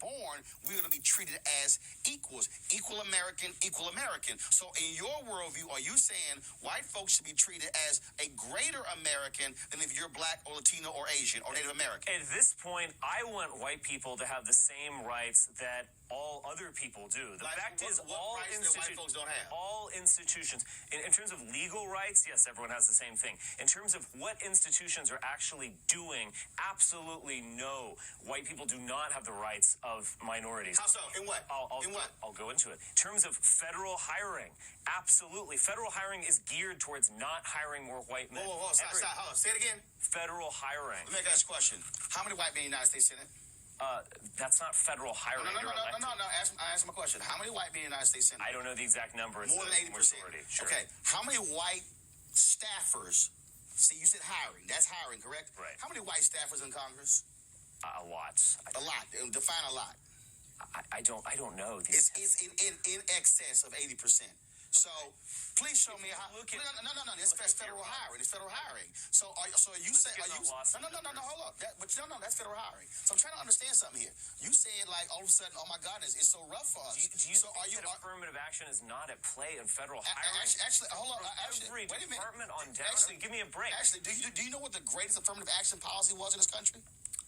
born, we're going to be treated as equals, equal American. So in your worldview, are you saying white folks should be treated as a greater American than if you're black or Latino or Asian or Native American? At this point, I want white people to have the same rights that all other people do. The fact is, all white folks don't have. All institutions, in terms of legal rights, yes, everyone has the same thing. In terms of what institutions are actually doing, absolutely no. White people do not have the rights of minorities. How so? In what? I'll go into it. In terms of federal hiring, absolutely. Federal hiring is geared towards not hiring more white men. Stop. Hold on. Say it again. Federal hiring. Let me ask you a question. How many white men in the United States Senate? That's not federal hiring. No. Answer my question. How many white men in the United States Senate? I don't know the exact number. It's more than 80%. Sure. Okay. How many white staffers? See, you said hiring. That's hiring, correct? Right. How many white staffers in Congress? A lot. A lot. Define a lot. I don't know. It's in excess of 80%. So please show me how. No. It's federal hiring. It's federal hiring. So are you saying? No. Hold up. That's federal hiring. So I'm trying to understand something here. You said like all of a sudden, oh my goodness, it's so rough for us. Do you think that affirmative action is not at play in federal hiring? Actually, hold on. Every wait a minute. department on down. Actually, give me a break. Actually, do you know what the greatest affirmative action policy was in this country?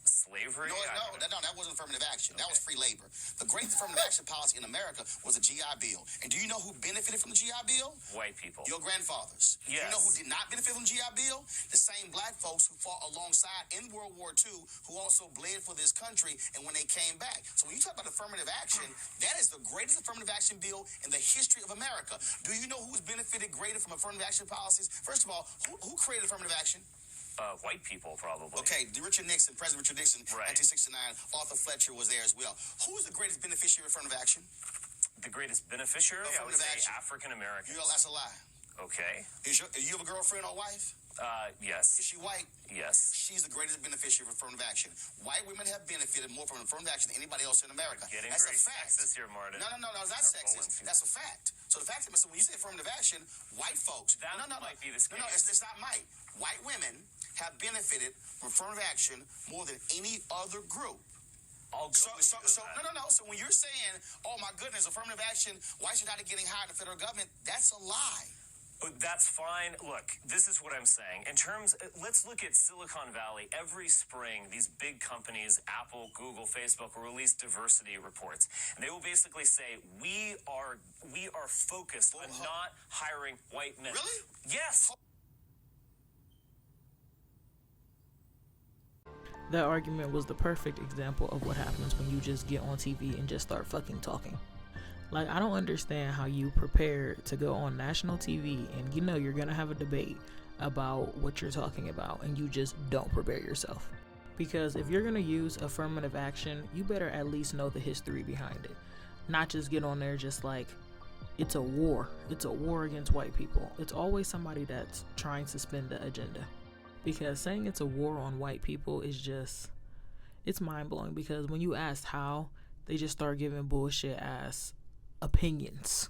Slavery? No, that wasn't affirmative action. Okay. That was free labor. The great affirmative action policy in America was the GI Bill. And do you know who benefited from the GI Bill? White people. Your grandfathers. Yes. You know who did not benefit from the GI Bill? The same black folks who fought alongside in World War II, who also bled for this country, and when they came back. So when you talk about affirmative action, that is the greatest affirmative action bill in the history of America. Do you know who's benefited greater from affirmative action policies? First of all, who created affirmative action? White people, probably. Okay, President Richard Nixon, right. 1969. Arthur Fletcher was there as well. Who is the greatest beneficiary of affirmative action? The greatest beneficiary? I would say African Americans. That's a lie. Okay. Do you have a girlfriend or wife? Yes. Is she white? Yes. She's the greatest beneficiary of affirmative action. White women have benefited more from affirmative action than anybody else in America. That's a fact. Sexist here, Martin. No, it's not sexist. That's a fact. So the fact is, when you say affirmative action, white folks. Might be the case. No, it's not might. White women have benefited from affirmative action more than any other group. No. So when you're saying, oh my goodness, affirmative action, why should I be getting hired in the federal government? That's a lie. That's fine. Look, this is what I'm saying. Let's look at Silicon Valley. Every spring, these big companies, Apple, Google, Facebook, will release diversity reports. And they will basically say, we are focused on not hiring white men. Really? Yes. That argument was the perfect example of what happens when you just get on TV and just start fucking talking. Like, I don't understand how you prepare to go on national TV and you know you're gonna have a debate about what you're talking about and you just don't prepare yourself. Because if you're gonna use affirmative action, you better at least know the history behind it. Not just get on there just like, it's a war. It's a war against white people. It's always somebody that's trying to spin the agenda. Because saying it's a war on white people is just, it's mind-blowing. Because when you ask how, they just start giving bullshit ass opinions.